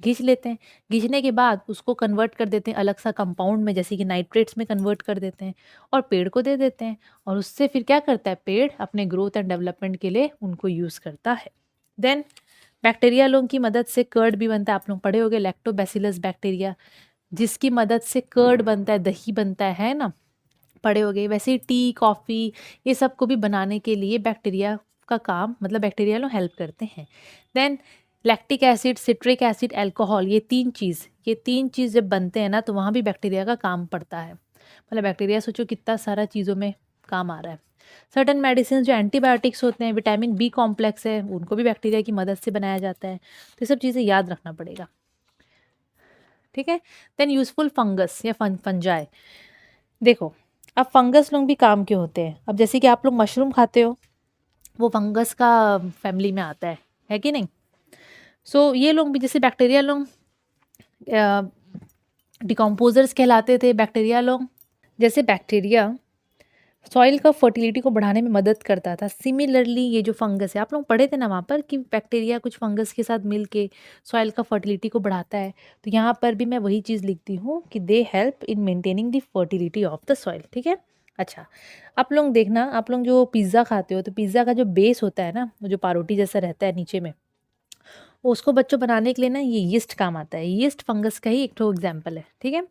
खींचने के बाद उसको कन्वर्ट कर देते हैं अलग सा कंपाउंड में, जैसे कि नाइट्रेट्स में कन्वर्ट कर देते हैं और पेड़ को दे देते हैं, और उससे फिर क्या करता है पेड़ अपने ग्रोथ एंड डेवलपमेंट के लिए उनको यूज़ करता है। देन बैक्टीरिया लोगों की मदद से कर्ड भी बनता है। आप लोग पढ़े होंगे लैक्टोबैसिलस बैक्टीरिया, जिसकी मदद से कर्ड बनता है, दही बनता है ना, पड़े हो गए। वैसे ही टी, कॉफ़ी, ये सब को भी बनाने के लिए बैक्टीरिया का काम, मतलब बैक्टीरिया लोग हेल्प करते हैं। Then lactic acid, citric acid, alcohol, ये तीन चीज़ जब बनते हैं ना, तो वहाँ भी बैक्टीरिया का काम पड़ता है। मतलब बैक्टीरिया सोचो कितना सारा चीज़ों में काम आ रहा है। सर्टन मेडिसिन जो एंटीबायोटिक्स होते हैं, विटामिन बी कॉम्प्लेक्स है, उनको भी बैक्टीरिया की मदद से बनाया जाता है। तो ये सब चीज़ें याद रखना पड़ेगा, ठीक है। देन यूजफुल फंगस या फंजाई। देखो, अब फंगस लोग भी काम के होते हैं। अब जैसे कि आप लोग मशरूम खाते हो, वो फंगस का फैमिली में आता है कि नहीं। सो ये लोग भी जैसे बैक्टीरिया लोग डिकम्पोजर्स कहलाते थे। बैक्टीरिया लोग, जैसे बैक्टीरिया सॉइल का फर्टिलिटी को बढ़ाने में मदद करता था। सिमिलरली ये जो फंगस है, आप लोग पढ़े थे ना वहाँ पर कि बैक्टीरिया कुछ फंगस के साथ मिल के सॉइल का फर्टिलिटी को बढ़ाता है। तो यहाँ पर भी मैं वही चीज़ लिखती हूँ कि they help in maintaining the fertility of the soil. ठीक है। अच्छा, आप लोग देखना, आप लोग जो पिज़्ज़ा खाते हो तो पिज़्ज़ा का जो बेस होता है ना, वो जो पारोटी जैसा रहता है नीचे में, उसको बच्चों बनाने के लिए ना ये यीस्ट काम आता है। यीस्ट फंगस का ही एक ठो एग्जाम्पल है। ठीक है।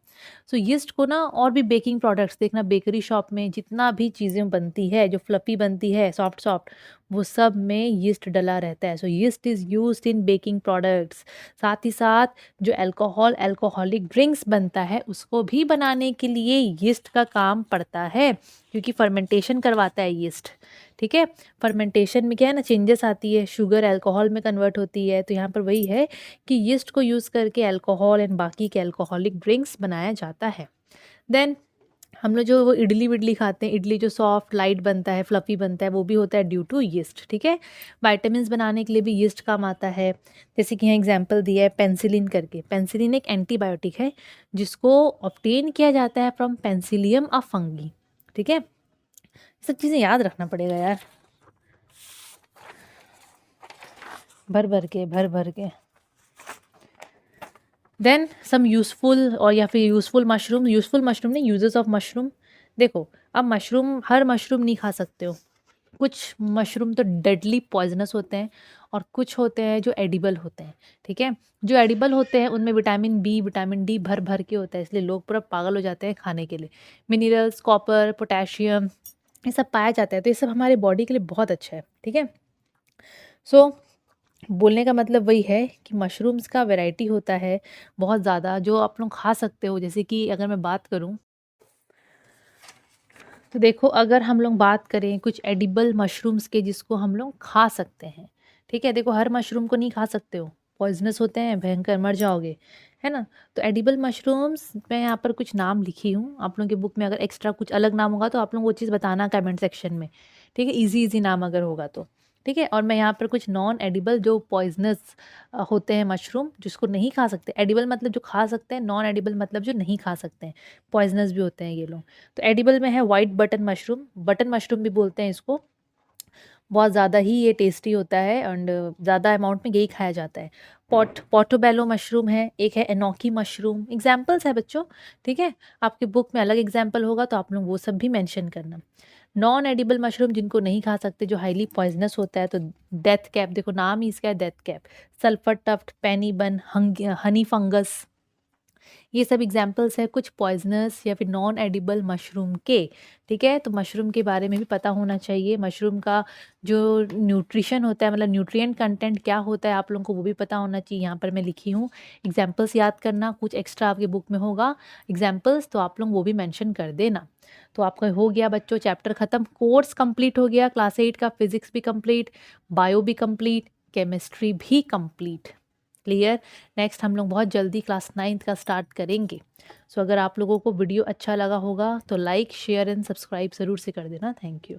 सो यीस्ट को ना और भी बेकिंग प्रोडक्ट्स देखना, बेकरी शॉप में जितना भी चीज़ें बनती है जो फ्लफी बनती है सॉफ्ट सॉफ्ट, वो सब में यीस्ट डला रहता है। So yeast is used in baking products. साथ ही साथ जो अल्कोहल अल्कोहलिक ड्रिंक्स बनता है उसको भी बनाने के लिए यीस्ट का काम पड़ता है, क्योंकि फर्मेंटेशन करवाता है यीस्ट। ठीक है। फर्मेंटेशन में क्या है ना, चेंजेस आती है, शुगर अल्कोहल में कन्वर्ट होती है। तो यहाँ पर वही है कि यीस्ट को यूज़ करके अल्कोहल एंड बाकी के अल्कोहलिक ड्रिंक्स बनाया जाता है। देन हम लोग जो वो इडली विडली खाते हैं, इडली जो सॉफ्ट लाइट बनता है, फ्लफी बनता है, वो भी होता है ड्यू टू यीस्ट। ठीक है। विटामिन्स बनाने के लिए भी यीस्ट काम आता है। जैसे कि यहाँ एग्जांपल दिया है पेंसिलिन करके। पेंसिलिन एक एंटीबायोटिक है जिसको ऑब्टेन किया जाता है फ्रॉम पेंसिलियम ऑफ फंगी। ठीक है। सब चीज़ें याद रखना पड़ेगा यार, भर भर के। देन सम यूज़फुल और या फिर यूज़फुल मशरूम नहीं, यूजेस ऑफ मशरूम। देखो, अब मशरूम हर मशरूम नहीं खा सकते हो। कुछ मशरूम तो डेडली पॉइजनस होते हैं और कुछ होते हैं जो एडिबल होते हैं। ठीक है। जो एडिबल होते हैं उनमें विटामिन बी विटामिन डी भर भर के होता है, इसलिए लोग पूरा पागल हो जाते हैं खाने के लिए। मिनरल्स, कॉपर, पोटेशियम, ये सब पाया जाता है, तो ये सब हमारे बॉडी के लिए बहुत अच्छा है। ठीक है। सो बोलने का मतलब वही है कि मशरूम्स का वैरायटी होता है बहुत ज़्यादा, जो आप लोग खा सकते हो। जैसे कि अगर मैं बात करूँ तो देखो, अगर हम लोग बात करें कुछ एडिबल मशरूम्स के जिसको हम लोग खा सकते हैं। ठीक है। देखो, हर मशरूम को नहीं खा सकते हो, पॉइजनस होते हैं, भयंकर मर जाओगे, है ना। तो एडिबल मशरूम्स मैं यहाँ पर कुछ नाम लिखी हूँ। आप लोगों के बुक में अगर एक्स्ट्रा कुछ अलग नाम होगा तो आप लोग वो चीज़ बताना कमेंट सेक्शन में। ठीक है। इजी नाम अगर होगा तो। ठीक है। और मैं यहाँ पर कुछ नॉन एडिबल जो पॉइजनस होते हैं मशरूम जिसको नहीं खा सकते। एडिबल मतलब जो खा सकते हैं, नॉन एडिबल मतलब जो नहीं खा सकते हैं, पॉइजनस भी होते हैं ये लोग। तो एडिबल में है वाइट बटन मशरूम भी बोलते हैं इसको। बहुत ज़्यादा ही ये टेस्टी होता है एंड ज़्यादा अमाउंट में यही खाया जाता है। पोर्टोबेलो मशरूम है, एक है एनोकी मशरूम। एग्जाम्पल्स है बच्चों। ठीक है। आपके बुक में अलग एग्जाम्पल होगा तो आप लोग वो सब भी मेंशन करना। नॉन एडिबल मशरूम जिनको नहीं खा सकते, जो हाईली पॉइजनस होता है, तो डेथ कैप, देखो नाम ही इसका है डेथ कैप, सल्फर टफ्ट, पेनी बन, हनी फंगस, ये सब एग्जाम्पल्स है कुछ पॉइजनस या फिर नॉन एडिबल मशरूम के। ठीक है। तो मशरूम के बारे में भी पता होना चाहिए। मशरूम का जो न्यूट्रिशन होता है, मतलब न्यूट्रिएंट कंटेंट क्या होता है, आप लोगों को वो भी पता होना चाहिए। यहाँ पर मैं लिखी हूँ, एग्जाम्पल्स याद करना। कुछ एक्स्ट्रा आपके बुक में होगा एग्जाम्पल्स तो आप लोग वो भी मेंशन कर देना। तो आपका हो गया बच्चों चैप्टर ख़त्म, कोर्स कंप्लीट हो गया। क्लास 8 का फिजिक्स भी कंप्लीट, बायो भी कंप्लीट, केमिस्ट्री भी कंप्लीट। क्लियर। नेक्स्ट हम लोग बहुत जल्दी क्लास 9th का स्टार्ट करेंगे। सो अगर आप लोगों को वीडियो अच्छा लगा होगा तो लाइक शेयर एंड सब्सक्राइब ज़रूर से कर देना। Thank you.